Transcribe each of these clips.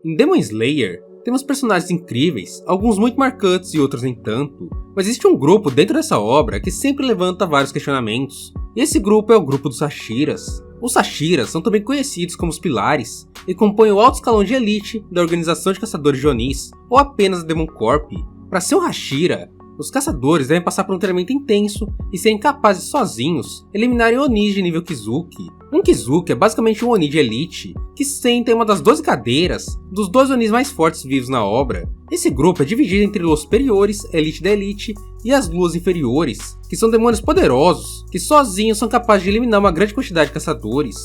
Em Demon Slayer, temos personagens incríveis, alguns muito marcantes e outros nem tanto, mas existe um grupo dentro dessa obra que sempre levanta vários questionamentos, e esse grupo é o grupo dos Hashiras. Os Hashiras são também conhecidos como os Pilares, e compõem o alto escalão de elite da Organização de Caçadores de Onis, ou apenas a Demon Corp. Para ser um Hashira, os caçadores devem passar por um treinamento intenso e serem capazes de sozinhos eliminarem Onis de nível Kizuki. Um Kizuki é basicamente um Oni de elite, que senta em uma das 12 cadeiras dos 12 Onis mais fortes vivos na obra. Esse grupo é dividido entre Luas Superiores, Elite da Elite, e as Luas Inferiores, que são demônios poderosos, que sozinhos são capazes de eliminar uma grande quantidade de caçadores.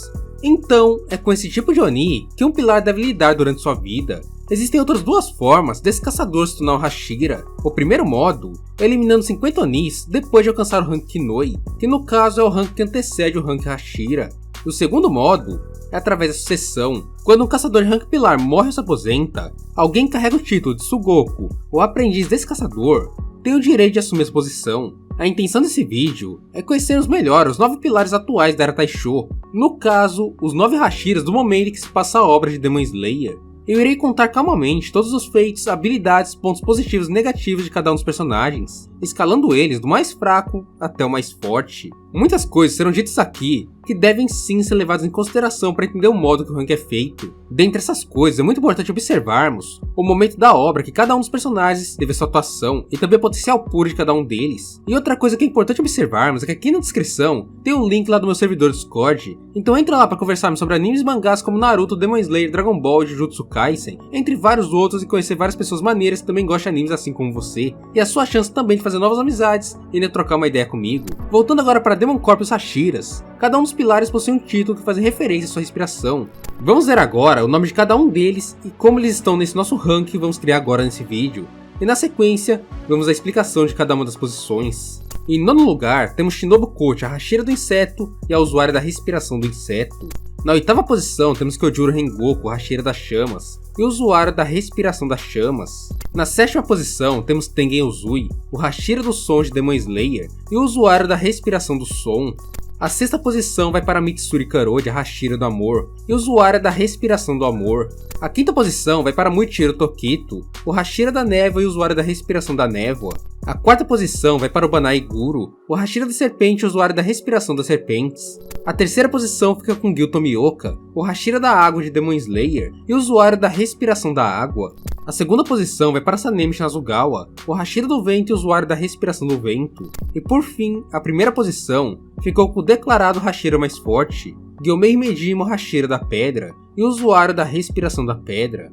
Então, é com esse tipo de Oni que um pilar deve lidar durante sua vida. Existem outras duas formas desse caçador se tornar um Hashira. O primeiro modo é eliminando 50 Onis depois de alcançar o rank Kinoi, que no caso é o rank que antecede o rank Hashira. E o segundo modo é através da sucessão. Quando um caçador de rank pilar morre ou se aposenta, alguém que carrega o título de Sugoku, ou aprendiz desse caçador, tem o direito de assumir essa posição. A intenção desse vídeo é conhecermos melhor os 9 pilares atuais da Era Taisho, no caso, os 9 Hashiras do momento em que se passa a obra de Demon Slayer. Eu irei contar calmamente todos os feitos, habilidades, pontos positivos e negativos de cada um dos personagens, escalando eles do mais fraco até o mais forte. Muitas coisas serão ditas aqui que devem sim ser levadas em consideração para entender o modo que o rank é feito. Dentre essas coisas, é muito importante observarmos o momento da obra que cada um dos personagens teve a sua atuação e também o potencial puro de cada um deles. E outra coisa que é importante observarmos é que aqui na descrição tem um link lá do meu servidor Discord, então entra lá para conversarmos sobre animes e mangás como Naruto, Demon Slayer, Dragon Ball e Jujutsu Kaisen, entre vários outros, e conhecer várias pessoas maneiras que também gostam de animes assim como você, e a sua chance também de fazer novas amizades e de trocar uma ideia comigo. Voltando agora para Demon Corp e os Hashiras, cada um dos pilares possui um título que faz referência à sua respiração. Vamos ver agora o nome de cada um deles e como eles estão nesse nosso rank que vamos criar agora nesse vídeo. E na sequência, vamos à explicação de cada uma das posições. Em nono lugar, temos Shinobu Kochi, a Hashira do inseto e a usuária da respiração do inseto. Na oitava posição, temos Kyojuro Rengoku, a Hashira das chamas, e o usuário da respiração das chamas. Na sétima posição, temos Tengen Uzui, o Hashira do som de Demon Slayer, e o usuário da respiração do som. A sexta posição vai para Mitsuri Karode, a Hashira do amor, e usuária da respiração do amor. A quinta posição vai para Muichiro Tokito, o Hashira da névoa e usuário da respiração da névoa. A quarta posição vai para o Banai Guru, o Hashira da serpente e usuário da respiração das serpentes. A terceira posição fica com Gil Tomioka, o Hashira da água de Demon Slayer e usuário da respiração da água. A segunda posição vai para Sanemi Shinazugawa, o Hashira do vento e usuário da respiração do vento. E por fim, a primeira posição ficou com o declarado Hashira mais forte, Gyomei Himejima, o Hashira da pedra e o usuário da respiração da pedra.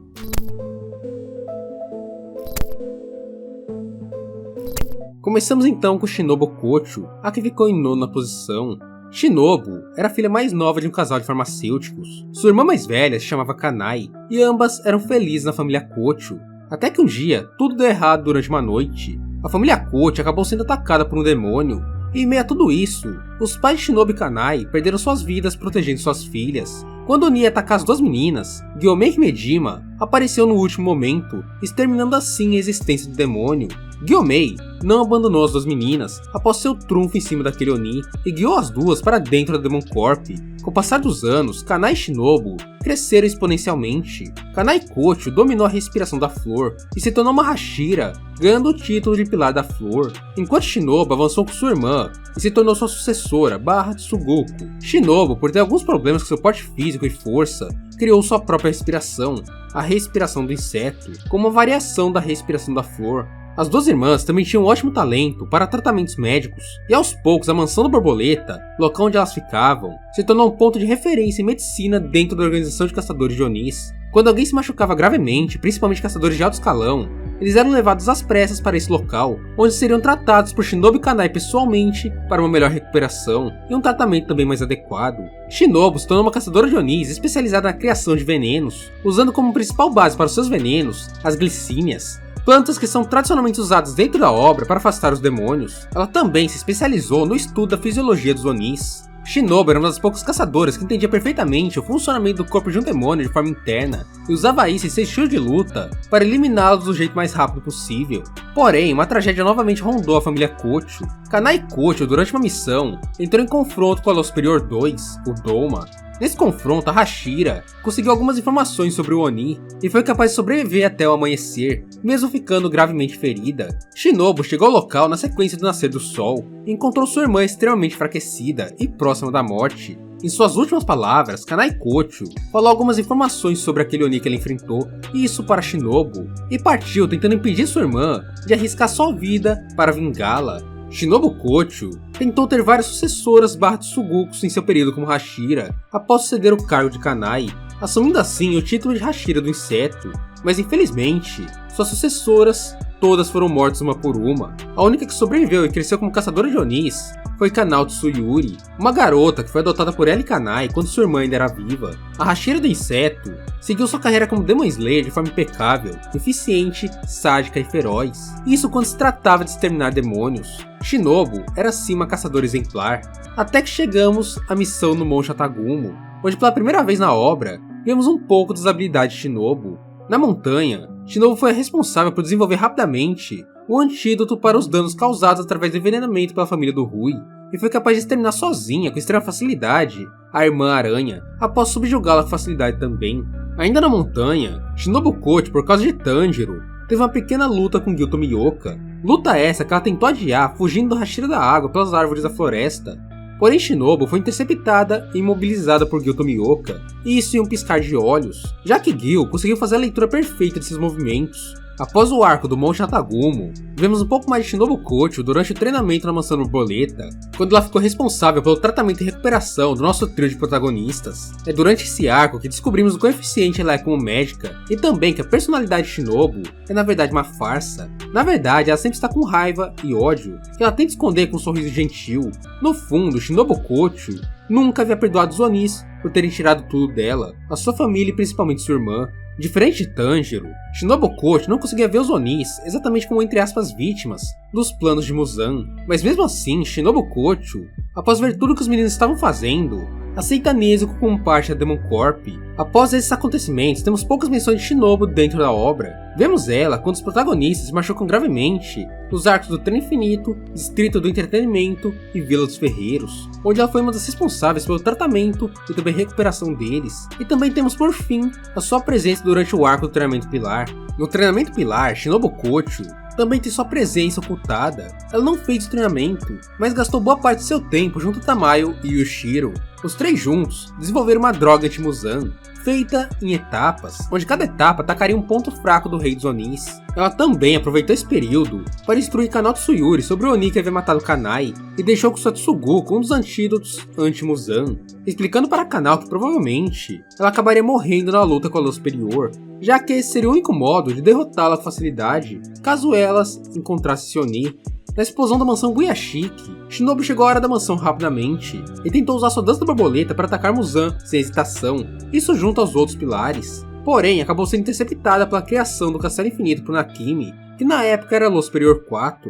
Começamos então com Shinobu Kochi, a que ficou em nona posição. Shinobu era a filha mais nova de um casal de farmacêuticos. Sua irmã mais velha se chamava Kanai, e ambas eram felizes na família Kochi. Até que um dia, tudo deu errado durante uma noite. A família Kochi acabou sendo atacada por um demônio, e em meio a tudo isso, os pais de Shinobu e Kanai perderam suas vidas protegendo suas filhas. Quando Oni ia atacar as duas meninas, Gyomei Himejima apareceu no último momento, exterminando assim a existência do demônio. Gyomei não abandonou as duas meninas após seu trunfo em cima daquele Oni e guiou as duas para dentro da Demon Corp. Com o passar dos anos, Kanai e Shinobu cresceram exponencialmente. Kanai Kochi dominou a respiração da flor e se tornou uma Hashira, ganhando o título de Pilar da Flor, enquanto Shinobu avançou com sua irmã e se tornou sua sucessora, Tsugoku. Shinobu, por ter alguns problemas com seu porte físico e força, criou sua própria respiração, a respiração do inseto, como uma variação da respiração da flor. As duas irmãs também tinham um ótimo talento para tratamentos médicos, e aos poucos a mansão da borboleta, local onde elas ficavam, se tornou um ponto de referência em medicina dentro da organização de caçadores de Onis. Quando alguém se machucava gravemente, principalmente caçadores de alto escalão, eles eram levados às pressas para esse local, onde seriam tratados por Shinobu e Kanai pessoalmente para uma melhor recuperação e um tratamento também mais adequado. Shinobu se tornou uma caçadora de Onis especializada na criação de venenos, usando como principal base para os seus venenos as glicínias, plantas que são tradicionalmente usadas dentro da obra para afastar os demônios. Ela também se especializou no estudo da fisiologia dos Onis. Shinobu era uma das poucas caçadoras que entendia perfeitamente o funcionamento do corpo de um demônio de forma interna, e usava isso em seu estilo de luta para eliminá-los do jeito mais rápido possível. Porém, uma tragédia novamente rondou a família Kochi. Kanai Kochi, durante uma missão, entrou em confronto com a Lua Superior 2, o Doma, Nesse confronto, a Hashira conseguiu algumas informações sobre o Oni e foi capaz de sobreviver até o amanhecer, mesmo ficando gravemente ferida. Shinobu chegou ao local na sequência do nascer do sol e encontrou sua irmã extremamente enfraquecida e próxima da morte. Em suas últimas palavras, Kanai Kocho falou algumas informações sobre aquele Oni que ele enfrentou, e isso para Shinobu, e partiu tentando impedir sua irmã de arriscar sua vida para vingá-la. Shinobu Kocho tentou ter várias sucessoras Tsugukus em seu período como Hashira, após suceder o cargo de Kanai, assumindo assim o título de Hashira do Inseto, mas infelizmente, suas sucessoras todas foram mortas uma por uma. A única que sobreviveu e cresceu como caçadora de Onis foi Kanao Tsuyuri, uma garota que foi adotada por ela e Kanai quando sua irmã ainda era viva. A Hashira do Inseto seguiu sua carreira como Demon Slayer de forma impecável, eficiente, sádica e feroz. Isso quando se tratava de exterminar demônios. Shinobu era sim uma caçadora exemplar, até que chegamos à missão no Monte Atagumo, onde pela primeira vez na obra, vemos um pouco das habilidades de Shinobu. Na montanha, Shinobu foi a responsável por desenvolver rapidamente o antídoto para os danos causados através do envenenamento pela família do Rui, e foi capaz de exterminar sozinha com extrema facilidade a Irmã Aranha, após subjugá-la com facilidade também. Ainda na montanha, Shinobu Kocho, por causa de Tanjiro, teve uma pequena luta com Gyuto Miyoka, luta essa que ela tentou adiar fugindo do Hashira da Água pelas árvores da floresta. Porém Shinobu foi interceptada e imobilizada por Gyuto Miyoka, e isso em um piscar de olhos, já que Gil conseguiu fazer a leitura perfeita de seus movimentos. Após o arco do Monte Atagumo, vemos um pouco mais de Shinobu Kocho durante o treinamento na Mansão Borboleta, quando ela ficou responsável pelo tratamento e recuperação do nosso trio de protagonistas. É durante esse arco que descobrimos o quão eficiente ela é como médica, e também que a personalidade de Shinobu é na verdade uma farsa. Na verdade, ela sempre está com raiva e ódio, que ela tenta esconder com um sorriso gentil. No fundo, Shinobu Kocho nunca havia perdoado os Onis por terem tirado tudo dela, a sua família e principalmente sua irmã. Diferente de Tanjiro, Shinobu Kocho não conseguia ver os Onis exatamente como entre aspas vítimas dos planos de Muzan, mas mesmo assim Shinobu Kocho, após ver tudo que os meninos estavam fazendo, aceita Nezuko como parte da Demon Corp. Após esses acontecimentos, temos poucas menções de Shinobu dentro da obra. Vemos ela quando os protagonistas se machucam gravemente nos arcos do Trem Infinito, Distrito do Entretenimento e Vila dos Ferreiros, onde ela foi uma das responsáveis pelo tratamento e também recuperação deles. E também temos por fim a sua presença durante o arco do Treinamento Pilar. No Treinamento Pilar, Shinobu Kocho também tem sua presença ocultada. Ela não fez o treinamento, mas gastou boa parte de seu tempo junto a Tamayo e Yushiro. Os três juntos desenvolveram uma droga anti-Muzan, feita em etapas, onde cada etapa atacaria um ponto fraco do Rei dos Onis. Ela também aproveitou esse período para instruir Kanao Tsuyuri sobre o Oni que havia matado Kanai e deixou com sua Tsuguko um dos antídotos anti-Muzan, explicando para Kanao que provavelmente ela acabaria morrendo na luta com a Lua Superior, já que esse seria o único modo de derrotá-la com facilidade, caso elas encontrassem esse Oni. Na explosão da mansão Guyashiki, Shinobu chegou à área da mansão rapidamente e tentou usar sua dança da borboleta para atacar Muzan sem hesitação, isso junto aos outros pilares. Porém, acabou sendo interceptada pela criação do Castelo Infinito por Nakimi, que na época era Lua Superior 4.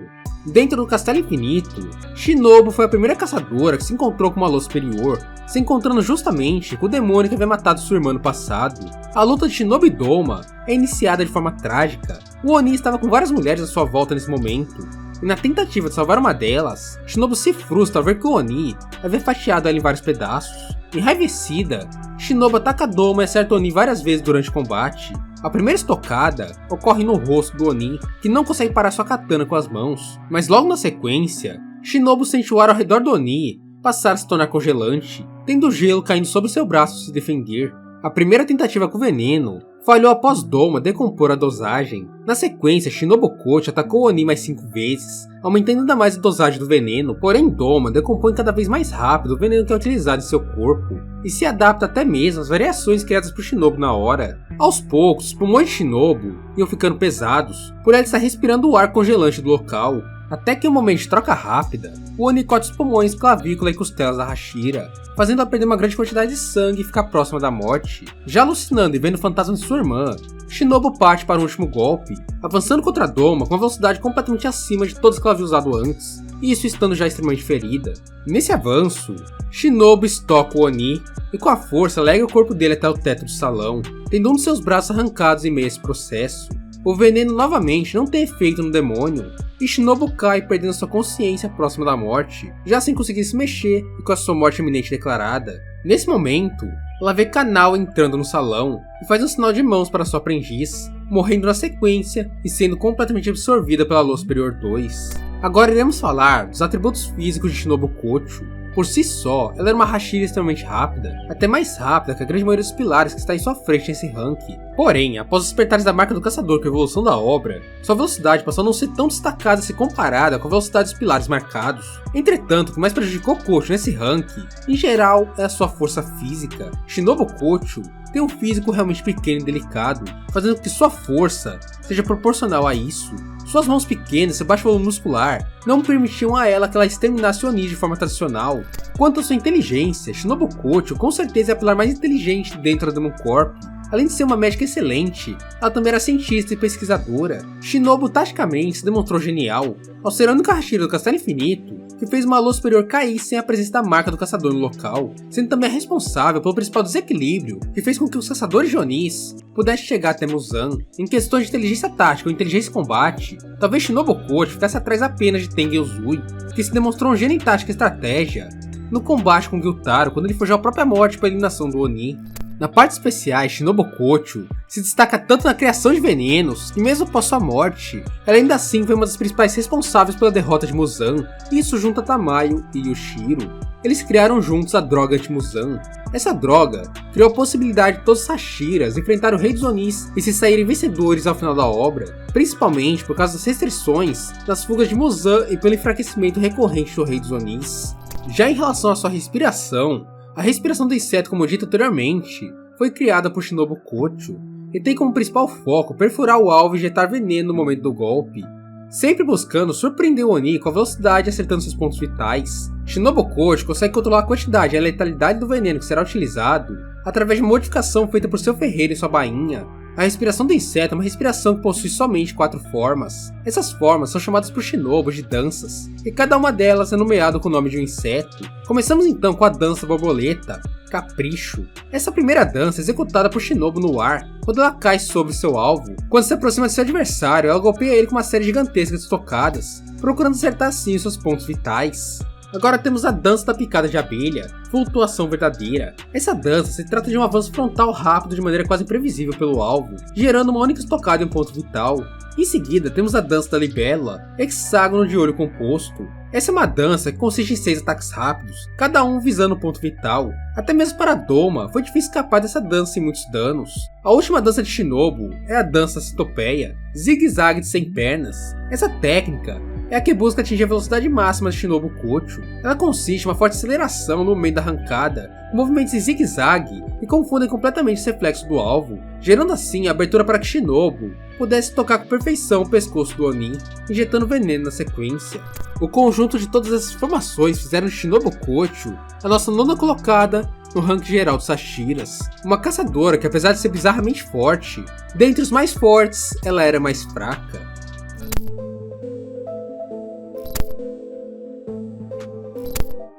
Dentro do Castelo Infinito, Shinobu foi a primeira caçadora que se encontrou com uma Lua Superior, se encontrando justamente com o demônio que havia matado sua irmã no passado. A luta de Shinobu e Doma é iniciada de forma trágica. O Oni estava com várias mulheres à sua volta nesse momento, e na tentativa de salvar uma delas, Shinobu se frustra ao ver que o Oni havia fatiado ela em vários pedaços. Enraivecida, Shinobu ataca Doma e acerta o Oni várias vezes durante o combate. A primeira estocada ocorre no rosto do Oni, que não consegue parar sua katana com as mãos, mas logo na sequência, Shinobu sente o ar ao redor do Oni passar a se tornar congelante, tendo o gelo caindo sobre seu braço se defender. A primeira tentativa com veneno falhou após Doma decompor a dosagem. Na sequência, Shinobu Kocho atacou o Oni mais 5 vezes, aumentando ainda mais a dosagem do veneno, porém Doma decompõe cada vez mais rápido o veneno que é utilizado em seu corpo, e se adapta até mesmo às variações criadas por Shinobu na hora. Aos poucos, os pulmões de Shinobu iam ficando pesados, por ela estar respirando o ar congelante do local, até que em um momento de troca rápida, o Oni corta os pulmões, clavícula e costelas da Hashira, fazendo-a perder uma grande quantidade de sangue e ficar próxima da morte. Já alucinando e vendo o fantasma de sua irmã, Shinobu parte para o último golpe, avançando contra Doma com uma velocidade completamente acima de todas que ela havia usado antes, e isso estando já extremamente ferida. Nesse avanço, Shinobu estoca o Oni e com a força lega o corpo dele até o teto do salão, tendo um dos seus braços arrancados em meio a esse processo. O veneno novamente não tem efeito no demônio, e Shinobu cai perdendo sua consciência próxima da morte, já sem conseguir se mexer e com a sua morte iminente declarada. Nesse momento, ela vê Kanao entrando no salão e faz um sinal de mãos para sua aprendiz, morrendo na sequência e sendo completamente absorvida pela Lua Superior 2. Agora iremos falar dos atributos físicos de Shinobu Kocho. Por si só, ela era uma Hashira extremamente rápida, até mais rápida que a grande maioria dos pilares que está em sua frente nesse ranking. Porém, após os despertares da marca do caçador com a evolução da obra, sua velocidade passou a não ser tão destacada se comparada com a velocidade dos pilares marcados. Entretanto, o que mais prejudicou Kocho nesse ranking, em geral, é a sua força física. Shinobu Kocho tem um físico realmente pequeno e delicado, fazendo com que sua força seja proporcional a isso. Suas mãos pequenas e baixo volume muscular não permitiam a ela que ela exterminasse Oni de forma tradicional. Quanto à sua inteligência, Shinobu Kocho com certeza é a pilar mais inteligente dentro da Demon Corp. Além de ser uma médica excelente, ela também era cientista e pesquisadora. Shinobu taticamente se demonstrou genial, ao ser a única Hashira do Castelo Infinito que fez uma lua superior cair sem a presença da marca do caçador no local, sendo também a responsável pelo principal desequilíbrio que fez com que os caçadores de Onis pudessem chegar até Muzan. Em questões de inteligência tática ou inteligência em combate, talvez Shinobu Kocho ficasse atrás apenas de Tengen Uzui, que se demonstrou um gênio em tática e estratégia no combate com Gyutaro quando ele forjou a própria morte para a eliminação do Oni. Na parte especiais, Shinobu Kocho se destaca tanto na criação de venenos, que mesmo após sua morte, ela ainda assim foi uma das principais responsáveis pela derrota de Muzan, e isso junto a Tamayo e Yushiro. Eles criaram juntos a droga anti-Muzan. Essa droga criou a possibilidade de todos os Hashiras enfrentarem o Rei dos Onis e se saírem vencedores ao final da obra, principalmente por causa das restrições nas fugas de Muzan e pelo enfraquecimento recorrente do Rei dos Onis. Já em relação à sua respiração, a respiração do inseto, como dito anteriormente, foi criada por Shinobu Kocho e tem como principal foco perfurar o alvo e injetar veneno no momento do golpe, sempre buscando surpreender o Oni com a velocidade e acertando seus pontos vitais. Shinobu Kocho consegue controlar a quantidade e a letalidade do veneno que será utilizado através de uma modificação feita por seu ferreiro em sua bainha. A respiração do inseto é uma respiração que possui somente 4 formas. Essas formas são chamadas por Shinobu de danças, e cada uma delas é nomeada com o nome de um inseto. Começamos então com a dança borboleta, Capricho. Essa primeira dança é executada por Shinobu no ar, quando ela cai sobre seu alvo. Quando se aproxima de seu adversário, ela golpeia ele com uma série gigantesca de estocadas, procurando acertar assim os seus pontos vitais. Agora temos a dança da picada de abelha, Flutuação Verdadeira. Essa dança se trata de um avanço frontal rápido de maneira quase imprevisível pelo alvo, gerando uma única estocada em um ponto vital. Em seguida temos a dança da libélula, Hexágono de Olho Composto. Essa é uma dança que consiste em 6 ataques rápidos, cada um visando um ponto vital. Até mesmo para Doma foi difícil escapar dessa dança sem muitos danos. A última dança de Shinobu é a dança Citopeia, Zigue-Zague de 100 pernas. Essa técnica é a que busca atingir a velocidade máxima de Shinobu Kocho. Ela consiste em uma forte aceleração no momento da arrancada, com movimentos em zigue-zague que confundem completamente os reflexos do alvo, gerando assim a abertura para que Shinobu pudesse tocar com perfeição o pescoço do Oni, injetando veneno na sequência. O conjunto de todas essas informações fizeram de Shinobu Kocho a nossa 9ª colocada no ranking geral dos Hashiras. Uma caçadora que, apesar de ser bizarramente forte, dentre os mais fortes, ela era mais fraca.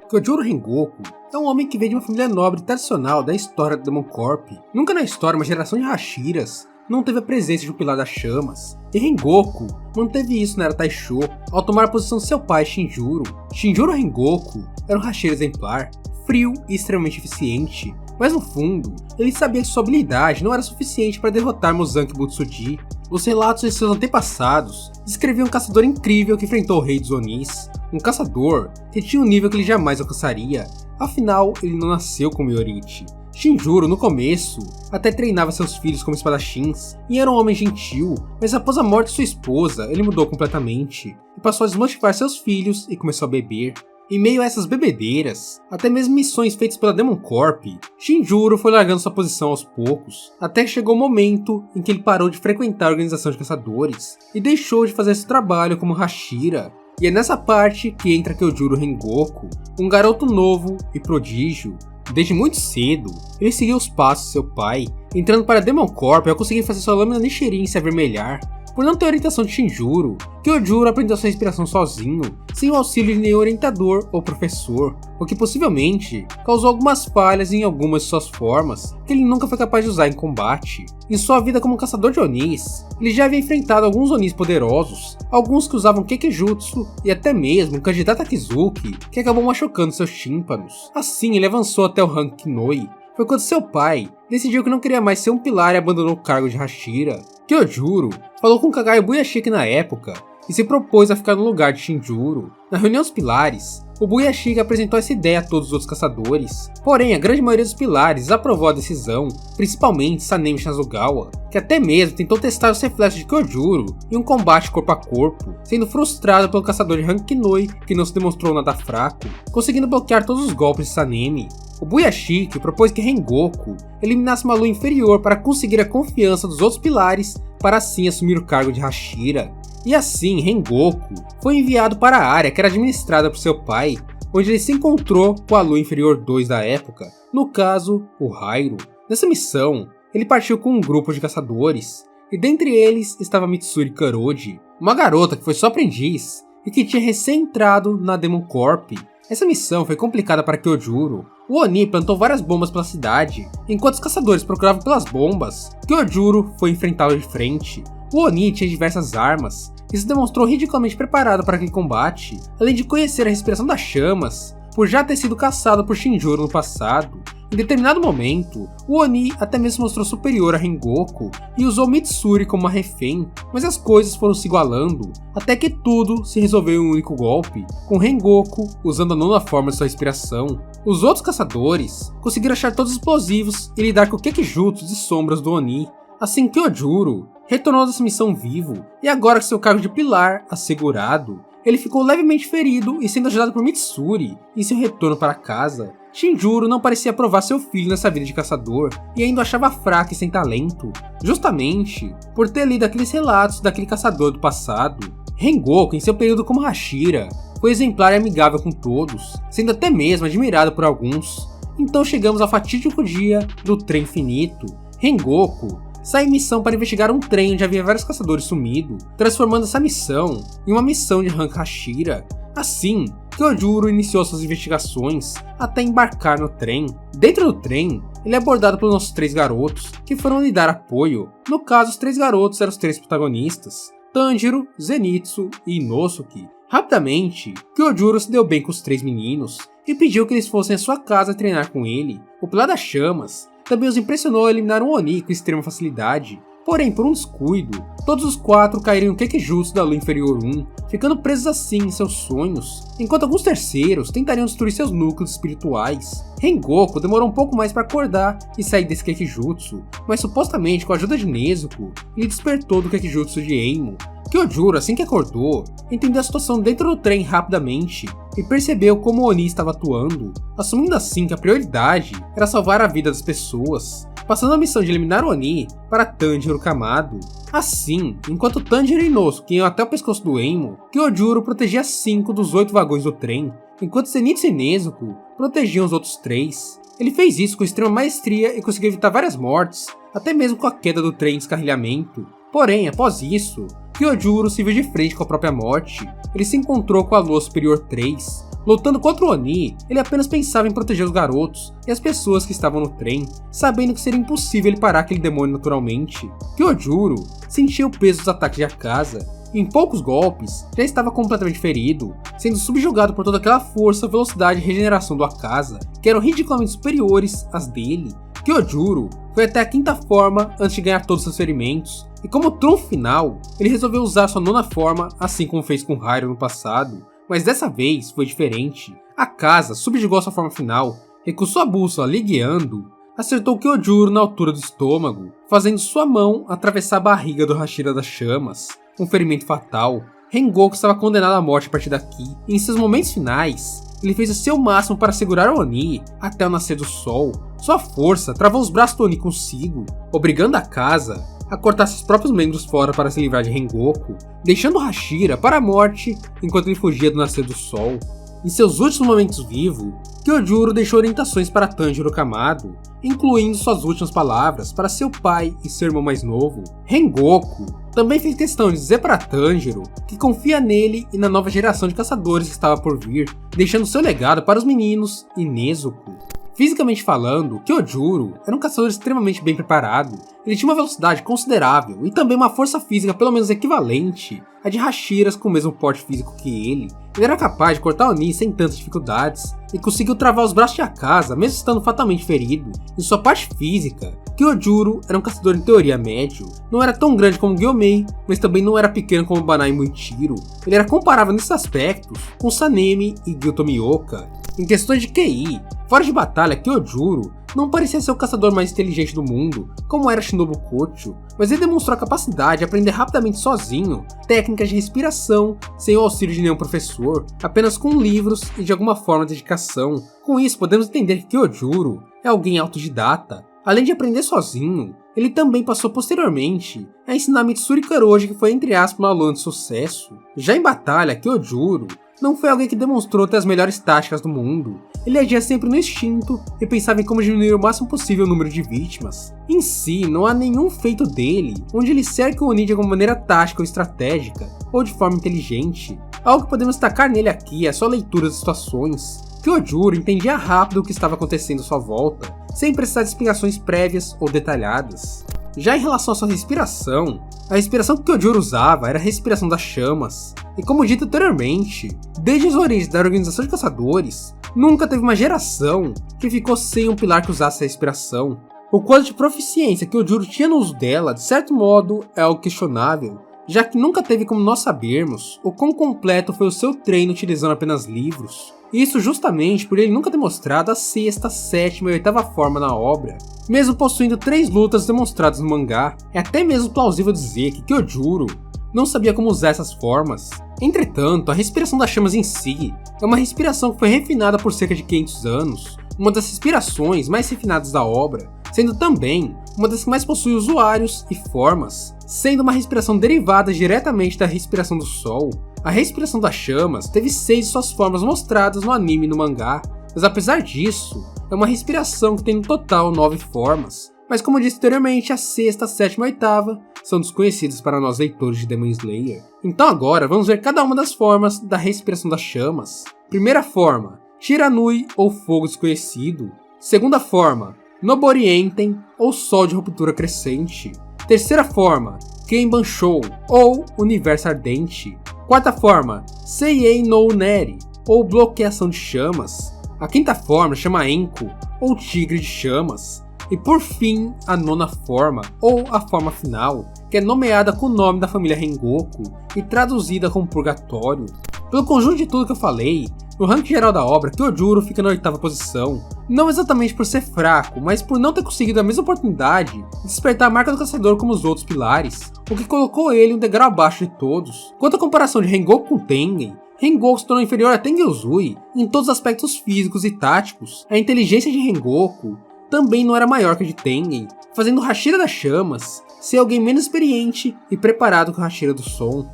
Kyojuro Rengoku é um homem que veio de uma família nobre e tradicional da história da Demon Corp. Nunca na história uma geração de Hashiras não teve a presença de um pilar das chamas, e Rengoku manteve isso na era Taisho ao tomar a posição de seu pai Shinjuro. Shinjuro Rengoku era um Hashira exemplar, frio e extremamente eficiente, mas no fundo, ele sabia que sua habilidade não era suficiente para derrotar Muzan Kibutsuji. Os relatos de seus antepassados descreviam um caçador incrível que enfrentou o Rei dos Onis, um caçador que tinha um nível que ele jamais alcançaria, afinal ele não nasceu como Yorichi. Shinjuro, no começo, até treinava seus filhos como espadachins e era um homem gentil, mas após a morte de sua esposa, ele mudou completamente e passou a desmotivar seus filhos e começou a beber. Em meio a essas bebedeiras, até mesmo missões feitas pela Demon Corp, Shinjuro foi largando sua posição aos poucos, até que chegou o momento em que ele parou de frequentar a organização de caçadores e deixou de fazer seu trabalho como Hashira. E é nessa parte que entra Kyojuro Rengoku, um garoto novo e prodígio. Desde muito cedo, ele seguiu os passos de seu pai, entrando para a Demon Corp ao conseguir fazer sua lâmina Nichirin se avermelhar. Por não ter orientação de Shinjuro, Kyojuro aprendeu sua inspiração sozinho, sem o auxílio de nenhum orientador ou professor, o que possivelmente causou algumas falhas em algumas de suas formas que ele nunca foi capaz de usar em combate. Em sua vida como caçador de Onis, ele já havia enfrentado alguns Onis poderosos, alguns que usavam Kekijutsu e até mesmo o candidato Akizuki, que acabou machucando seus tímpanos. Assim ele avançou até o rank Noi, foi quando seu pai decidiu que não queria mais ser um pilar e abandonou o cargo de Hashira. Kyojuro falou com Kagayo Buyashiki na época e se propôs a ficar no lugar de Shinjuro. Na reunião dos pilares, o Buyashiki apresentou essa ideia a todos os outros caçadores, porém a grande maioria dos pilares aprovou a decisão, principalmente Sanemi Shizugawa, que até mesmo tentou testar os reflexos de Kyojuro em um combate corpo a corpo, sendo frustrado pelo caçador de Hankinoi, que não se demonstrou nada fraco, conseguindo bloquear todos os golpes de Sanemi. O Buyashiki propôs que Rengoku eliminasse uma lua inferior para conseguir a confiança dos outros pilares para assim assumir o cargo de Hashira. E assim, Rengoku foi enviado para a área que era administrada por seu pai, onde ele se encontrou com a lua inferior 2 da época, no caso, o Hairu. Nessa missão, ele partiu com um grupo de caçadores, e dentre eles estava Mitsuri Karoji, uma garota que foi sua aprendiz e que tinha recém entrado na Demon Corp. Essa missão foi complicada para Kyojuro. O Oni plantou várias bombas pela cidade, enquanto os caçadores procuravam pelas bombas, Kyojuro foi enfrentá-lo de frente. O Oni tinha diversas armas, e se demonstrou ridiculamente preparado para aquele combate, além de conhecer a respiração das chamas, por já ter sido caçado por Shinjuro no passado. Em determinado momento, o Oni até mesmo se mostrou superior a Rengoku e usou Mitsuri como uma refém, mas as coisas foram se igualando, até que tudo se resolveu em um único golpe, com Rengoku usando a nona forma de sua respiração. Os outros caçadores conseguiram achar todos os explosivos e lidar com o Kekijutsu de sombras do Oni. Assim, Kyojuro retornou dessa missão vivo, e agora com seu cargo de pilar assegurado, ele ficou levemente ferido e sendo ajudado por Mitsuri em seu retorno para casa. Shinjuro não parecia aprovar seu filho nessa vida de caçador e ainda o achava fraco e sem talento, justamente por ter lido aqueles relatos daquele caçador do passado. Rengoku, em seu período como Hashira, foi exemplar e amigável com todos, sendo até mesmo admirado por alguns. Então chegamos ao fatídico dia do Trem Infinito. Rengoku sai em missão para investigar um trem onde havia vários caçadores sumidos, transformando essa missão em uma missão de rank Hashira. Assim, Kyojuro iniciou suas investigações até embarcar no trem. Dentro do trem, ele é abordado pelos nossos 3 garotos, que foram lhe dar apoio. No caso, os 3 garotos eram os 3 protagonistas, Tanjiro, Zenitsu e Inosuke. Rapidamente, Kyojuro se deu bem com os 3 meninos e pediu que eles fossem à sua casa treinar com ele. O Pilar das Chamas também os impressionou a eliminar um Oni com extrema facilidade, porém por um descuido, todos os 4 caíram no Kekijutsu da Lua Inferior 1, ficando presos assim em seus sonhos, enquanto alguns terceiros tentariam destruir seus núcleos espirituais. Rengoku demorou um pouco mais para acordar e sair desse Kekijutsu, mas supostamente com a ajuda de Nezuko, ele despertou do Kekijutsu de Eimo. Kyojuro, assim que acordou, entendeu a situação dentro do trem rapidamente e percebeu como o Oni estava atuando, assumindo assim que a prioridade era salvar a vida das pessoas, passando a missão de eliminar o Oni para Tanjiro Kamado. Assim, enquanto Tanjiro e Inosuke iam até o pescoço do Eimo, Kyojuro protegia 5 dos 8 vagões do trem, enquanto Zenitsu e Nezuko protegiam os outros 3. Ele fez isso com extrema maestria e conseguiu evitar várias mortes, até mesmo com a queda do trem em descarrilhamento. Porém, após isso, Kyojuro se viu de frente com a própria morte. Ele se encontrou com a Lua Superior 3. Lutando contra o Oni, ele apenas pensava em proteger os garotos e as pessoas que estavam no trem, sabendo que seria impossível ele parar aquele demônio naturalmente. Kyojuro sentia o peso dos ataques de Akaza, e em poucos golpes já estava completamente ferido, sendo subjugado por toda aquela força, velocidade e regeneração do Akaza, que eram ridiculamente superiores às dele. Kyojuro foi até a 5ª forma antes de ganhar todos seus ferimentos, e como trunfo final, ele resolveu usar sua 9ª forma, assim como fez com Hairu no passado, mas dessa vez foi diferente. Akaza subjugou sua forma final, recusou a bússola lhe guiando, acertou Kyojuro na altura do estômago, fazendo sua mão atravessar a barriga do Hashira das Chamas, um ferimento fatal. Rengoku estava condenado à morte a partir daqui, e em seus momentos finais, ele fez o seu máximo para segurar o Oni até o nascer do sol. Sua força travou os braços do Oni consigo, obrigando Akaza a cortar seus próprios membros fora para se livrar de Rengoku, deixando Hashira para a morte enquanto ele fugia do nascer do sol. Em seus últimos momentos vivo, Kyojuro deixou orientações para Tanjiro Kamado, incluindo suas últimas palavras para seu pai e seu irmão mais novo. Rengoku também fez questão de dizer para Tanjiro que confia nele e na nova geração de caçadores que estava por vir, deixando seu legado para os meninos e Nezuko. Fisicamente falando, Kyojuro era um caçador extremamente bem preparado. Ele tinha uma velocidade considerável e também uma força física pelo menos equivalente à de Hashiras com o mesmo porte físico que ele. Ele era capaz de cortar Oni sem tantas dificuldades, e conseguiu travar os braços de Akaza mesmo estando fatalmente ferido. Em sua parte física, Kyojuro era um caçador em teoria médio, não era tão grande como Gyomei, mas também não era pequeno como Banai Muichiro. Ele era comparável nesses aspectos com Sanemi e Gyutomioka. Em questões de QI, fora de batalha, Kyojuro não parecia ser o caçador mais inteligente do mundo, como era Shinobu Kocho, mas ele demonstrou a capacidade de aprender rapidamente sozinho técnicas de respiração, sem o auxílio de nenhum professor, apenas com livros e de alguma forma de dedicação. Com isso, podemos entender que Kyojuro é alguém autodidata. Além de aprender sozinho, ele também passou posteriormente a ensinar Mitsuri Karoji, que foi entre aspas um aluno de sucesso. Já em batalha, Kyojuro não foi alguém que demonstrou ter as melhores táticas do mundo. Ele agia sempre no instinto e pensava em como diminuir o máximo possível o número de vítimas. Em si, não há nenhum feito dele onde ele cerca o Oni de alguma maneira tática ou estratégica, ou de forma inteligente. Algo que podemos destacar nele aqui é a sua leitura das situações. Kyojuro entendia rápido o que estava acontecendo à sua volta, sem precisar de explicações prévias ou detalhadas. Já em relação à sua respiração, a respiração que Kyojuro usava era a respiração das chamas. E como dito anteriormente, desde as origens da organização de caçadores, nunca teve uma geração que ficou sem um pilar que usasse essa respiração. O quadro de proficiência que Kyojuro tinha no uso dela, de certo modo, é algo questionável, já que nunca teve como nós sabermos o quão completo foi o seu treino utilizando apenas livros. Isso justamente por ele nunca ter mostrado a sexta, sétima e oitava forma na obra, mesmo possuindo 3 lutas demonstradas no mangá. É até mesmo plausível dizer que Kyojuro não sabia como usar essas formas. Entretanto, a respiração das chamas em si é uma respiração que foi refinada por cerca de 500 anos, uma das respirações mais refinadas da obra, sendo também uma das que mais possui usuários e formas, sendo uma respiração derivada diretamente da respiração do sol. A respiração das chamas teve 6 de suas formas mostradas no anime e no mangá, mas apesar disso, é uma respiração que tem no total 9 formas. Mas como disse anteriormente, a sexta, sétima e oitava são desconhecidas para nós leitores de Demon Slayer. Então agora vamos ver cada uma das formas da respiração das chamas. Primeira forma, Shiranui ou fogo desconhecido. Segunda forma, Noborienten ou sol de ruptura crescente. Terceira forma, Kenbanshou ou universo ardente. Quarta forma, Seiyei no Neri ou bloqueação de chamas. A quinta forma chama Enko ou tigre de chamas. E por fim, a nona forma, ou a forma final, que é nomeada com o nome da família Rengoku e traduzida como purgatório. Pelo conjunto de tudo que eu falei, no ranking geral da obra, Kyojuro fica na 8ª posição, não exatamente por ser fraco, mas por não ter conseguido a mesma oportunidade de despertar a marca do caçador como os outros pilares, o que colocou ele um degrau abaixo de todos. Quanto à comparação de Rengoku com Tengen, Rengoku se tornou inferior a Tengen Uzui em todos os aspectos físicos e táticos. A inteligência de Rengoku também não era maior que a de Tengen, fazendo o Hashira das Chamas ser alguém menos experiente e preparado que o Hashira do Som.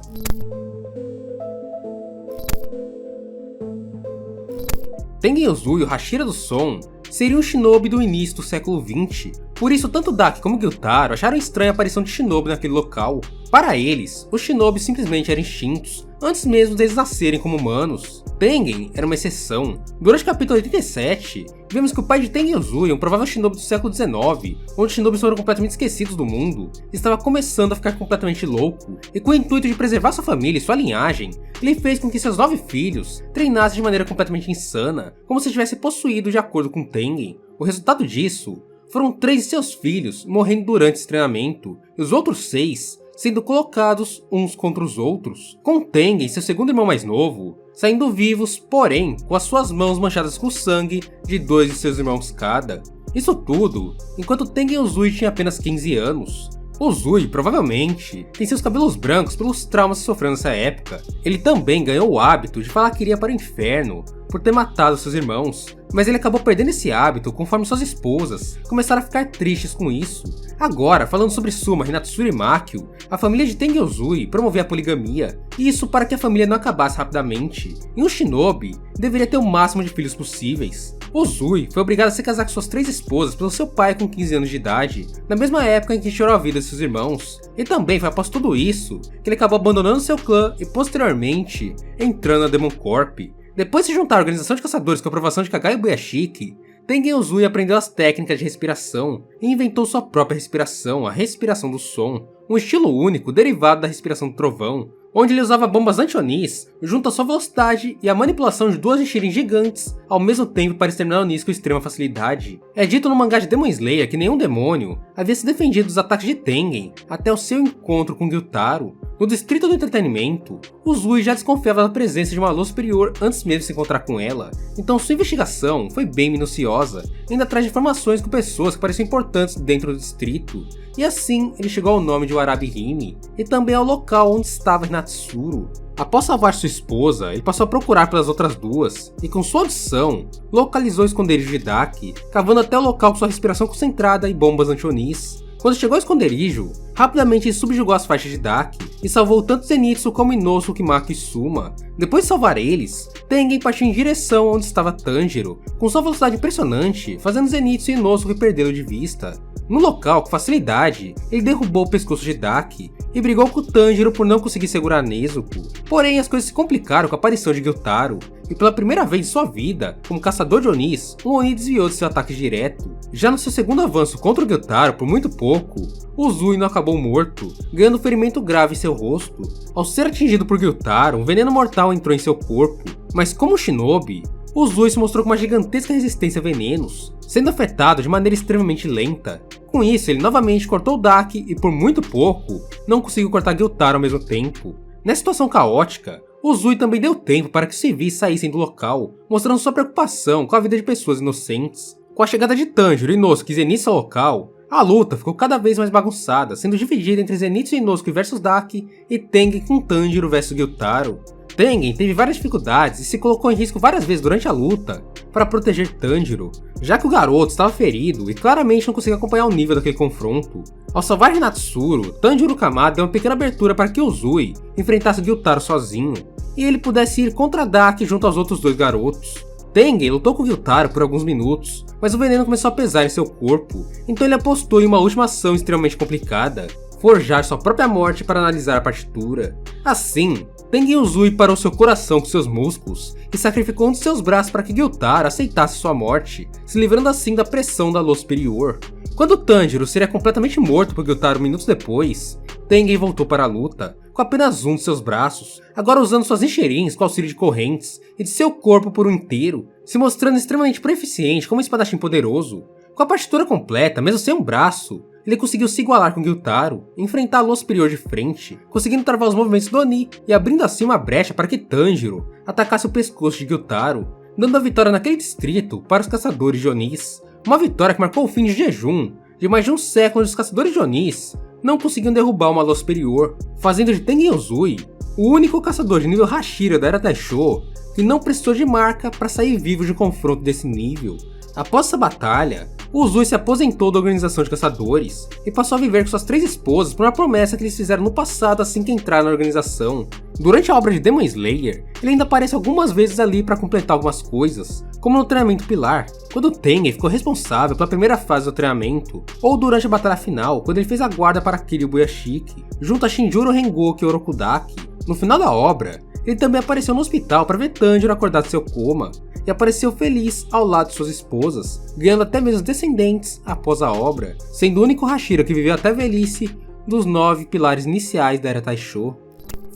Tengen Uzui, o Hashira do Som, seria um shinobi do início do século XX, por isso tanto Daki como Gyutaro acharam estranha a aparição de shinobi naquele local. Para eles, os shinobis simplesmente eram extintos, antes mesmo deles nascerem como humanos. Tengen era uma exceção. Durante o capítulo 87, vemos que o pai de Tengen Uzui, um provável shinobi do século XIX, onde os shinobis foram completamente esquecidos do mundo, estava começando a ficar completamente louco, e com o intuito de preservar sua família e sua linhagem, ele fez com que seus 9 filhos treinassem de maneira completamente insana, como se tivesse possuído de acordo com Tengen. O resultado disso foram 3 de seus filhos morrendo durante esse treinamento, e os outros 6 sendo colocados uns contra os outros, com Tengen, seu segundo irmão mais novo, saindo vivos, porém com as suas mãos manchadas com sangue de 2 de seus irmãos cada. Isso tudo enquanto Tengen Uzui tinha apenas 15 anos. Uzui provavelmente tem seus cabelos brancos pelos traumas que sofreu nessa época. Ele também ganhou o hábito de falar que iria para o inferno por ter matado seus irmãos, mas ele acabou perdendo esse hábito conforme suas esposas começaram a ficar tristes com isso. Agora, falando sobre Suma Hinatsuri Makio, a família de Tengen Uzui promovia a poligamia, e isso para que a família não acabasse rapidamente, e um shinobi deveria ter o máximo de filhos possíveis. Uzui foi obrigado a se casar com suas 3 esposas pelo seu pai com 15 anos de idade, na mesma época em que tirou a vida de seus irmãos, e também foi após tudo isso que ele acabou abandonando seu clã e posteriormente entrando na Demon Corp. Depois de se juntar à organização de caçadores com a aprovação de Kagai Buyashiki, Tengen Uzui aprendeu as técnicas de respiração e inventou sua própria respiração, a respiração do som, um estilo único derivado da respiração do trovão. onde ele usava bombas anti-Onis junto à sua velocidade e a manipulação de duas Nichiren gigantes ao mesmo tempo para exterminar Onis com extrema facilidade. É dito no mangá de Demon Slayer que nenhum demônio havia se defendido dos ataques de Tengen até o seu encontro com Gyutaro. No distrito do entretenimento, Uzui já desconfiava da presença de uma lua superior antes mesmo de se encontrar com ela, então sua investigação foi bem minuciosa, indo atrás de informações com pessoas que pareciam importantes dentro do distrito, e assim ele chegou ao nome de Warabi-Hime, e também ao local onde estava Hinatsuru. Após salvar sua esposa, ele passou a procurar pelas outras duas, e com sua audição, localizou o esconderijo de Daki, cavando até o local com sua respiração concentrada e bombas anti-Onis. Quando chegou ao esconderijo, rapidamente ele subjugou as faixas de Daki e salvou tanto Zenitsu como Inosuke, Mako e Suma. Depois de salvar eles, Tengen partiu em direção onde estava Tanjiro, com sua velocidade impressionante, fazendo Zenitsu e Inosuke perdê-lo de vista. No local, com facilidade, ele derrubou o pescoço de Daki e brigou com Tanjiro por não conseguir segurar Nezuko. Porém, as coisas se complicaram com a aparição de Gyutaro, e pela primeira vez em sua vida, como caçador de Onis, um Oni desviou de seu ataque direto. Já no seu segundo avanço contra o Gyutaro por muito pouco, Uzui não acabou morto, ganhando um ferimento grave em seu rosto. Ao ser atingido por Gyutaro, um veneno mortal entrou em seu corpo, mas como shinobi, Uzui se mostrou com uma gigantesca resistência a venenos, sendo afetado de maneira extremamente lenta. Com isso, ele novamente cortou Daki e por muito pouco, não conseguiu cortar Gyutaro ao mesmo tempo. Nessa situação caótica, Uzui também deu tempo para que os civis saíssem do local, mostrando sua preocupação com a vida de pessoas inocentes. Com a chegada de Tanjiro, Inosuke e Zenitsu ao local, a luta ficou cada vez mais bagunçada, sendo dividida entre Zenitsu e Inosuke vs Daki e Tengen com Tanjiro vs Gyutaro. Tengen teve várias dificuldades e se colocou em risco várias vezes durante a luta para proteger Tanjiro, já que o garoto estava ferido e claramente não conseguia acompanhar o nível daquele confronto. Ao salvar Hinatsuru, Tanjiro Kamada deu uma pequena abertura para que Uzui enfrentasse Gyutaro sozinho, e ele pudesse ir contra Daki junto aos outros dois garotos. Tengen lutou com Gyutaro por alguns minutos, mas o veneno começou a pesar em seu corpo, então ele apostou em uma última ação extremamente complicada: forjar sua própria morte para analisar a partitura. Assim, Tengen Uzui parou seu coração com seus músculos e sacrificou um de seus braços para que Gyutaro aceitasse sua morte, se livrando assim da pressão da lua superior. Quando Tanjiro seria completamente morto por Gyutaro minutos depois, Tengen voltou para a luta, com apenas um de seus braços, agora usando suas Nichirens com auxílio de correntes e de seu corpo por um inteiro, se mostrando extremamente proeficiente como um espadachim poderoso. Com a partitura completa, mesmo sem um braço, ele conseguiu se igualar com Gyutaro e enfrentar a lua superior de frente, conseguindo travar os movimentos do Oni e abrindo assim uma brecha para que Tanjiro atacasse o pescoço de Gyutaro, dando a vitória naquele distrito para os caçadores de Onis. Uma vitória que marcou o fim de jejum de mais de um século onde os caçadores de Onis não conseguiam derrubar uma lua superior, fazendo de Tengen Uzui o único caçador de nível Hashira da Era Taisho que não precisou de marca para sair vivo de um confronto desse nível. Após essa batalha, Uzui se aposentou da organização de caçadores e passou a viver com suas 3 esposas por uma promessa que eles fizeram no passado assim que entraram na organização. Durante a obra de Demon Slayer, ele ainda aparece algumas vezes ali para completar algumas coisas, como no treinamento pilar, quando Tengen ficou responsável pela primeira fase do treinamento, ou durante a batalha final, quando ele fez a guarda para Kiryu Buyashiki, junto a Shinjuro Rengoku e Orokudaki. No final da obra, ele também apareceu no hospital para ver Tanjiro acordar de seu coma, e apareceu feliz ao lado de suas esposas, ganhando até mesmo descendentes após a obra, sendo o único Hashira que viveu até a velhice dos 9 pilares iniciais da Era Taisho.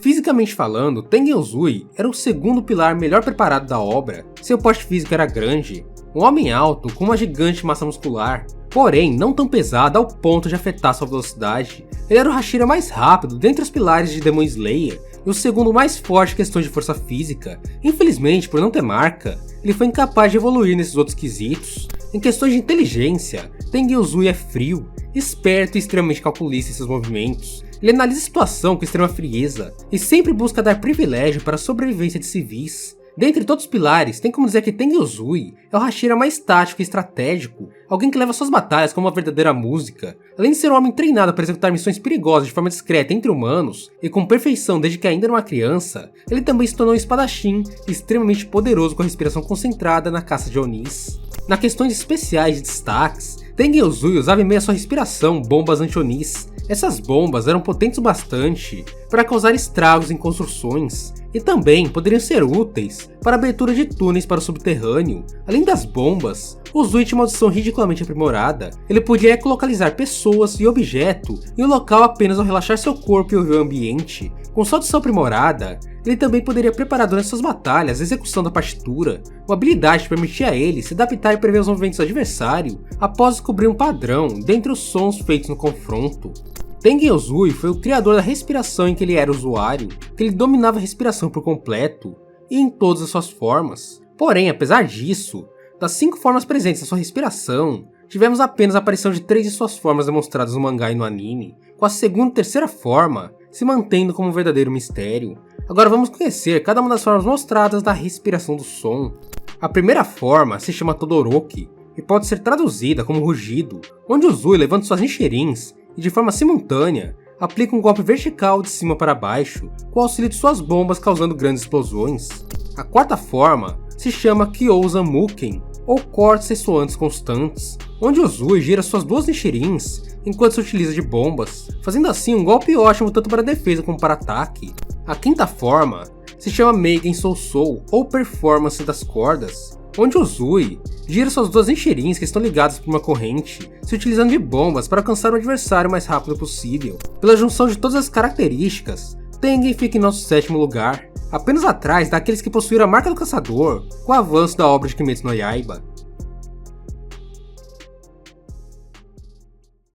Fisicamente falando, Tengen Uzui era o segundo pilar melhor preparado da obra. Seu porte físico era grande, um homem alto com uma gigante massa muscular, porém não tão pesado ao ponto de afetar sua velocidade. Ele era o Hashira mais rápido dentre os pilares de Demon Slayer e o segundo mais forte em questões de força física. Infelizmente, por não ter marca, ele foi incapaz de evoluir nesses outros quesitos. Em questões de inteligência, Tengen Uzui é frio, esperto e extremamente calculista em seus movimentos. Ele analisa a situação com extrema frieza e sempre busca dar privilégio para a sobrevivência de civis. Dentre todos os pilares, tem como dizer que Tengen Uzui é o Hashira mais tático e estratégico, alguém que leva suas batalhas como uma verdadeira música. Além de ser um homem treinado para executar missões perigosas de forma discreta entre humanos e com perfeição desde que ainda era uma criança, ele também se tornou um espadachim extremamente poderoso com a respiração concentrada na caça de Onis. Na questões especiais de destaques, Tengen Uzui usava em meio à sua respiração bombas anti-Onis, Essas bombas eram potentes bastante para causar estragos em construções e também poderiam ser úteis para a abertura de túneis para o subterrâneo. Além das bombas, o Zui tinha uma audição ridiculamente aprimorada. Ele podia ecolocalizar pessoas e objetos em um local apenas ao relaxar seu corpo e ouvir o ambiente. Com sua audição aprimorada, ele também poderia preparar durante suas batalhas a execução da partitura, uma habilidade que permitia a ele se adaptar e prever os movimentos do adversário após descobrir um padrão dentre os sons feitos no confronto. Tengen Uzui foi o criador da respiração em que ele era usuário, que ele dominava a respiração por completo e em todas as suas formas. Porém, apesar disso, das 5 formas presentes na sua respiração, tivemos apenas a aparição de 3 de suas formas demonstradas no mangá e no anime, com a segunda e terceira forma se mantendo como um verdadeiro mistério. Agora vamos conhecer cada uma das formas mostradas da respiração do som. A primeira forma se chama Todoroki e pode ser traduzida como rugido, onde Uzui levanta suas Nichirins e de forma simultânea aplica um golpe vertical de cima para baixo com o auxílio de suas bombas causando grandes explosões. A quarta forma se chama Kyouza Muken, ou cortes ressoantes constantes, onde Uzui gira suas 2 Nichirins enquanto se utiliza de bombas, fazendo assim um golpe ótimo tanto para defesa como para ataque. A quinta forma se chama Meigen Sousou, ou performance das cordas, onde Uzui gira suas 2 Nichirins que estão ligadas por uma corrente, se utilizando de bombas para alcançar o adversário o mais rápido possível. Pela junção de todas as características, Tengen fica em nosso 7º lugar, apenas atrás daqueles que possuíram a marca do caçador com o avanço da obra de Kimetsu no Yaiba.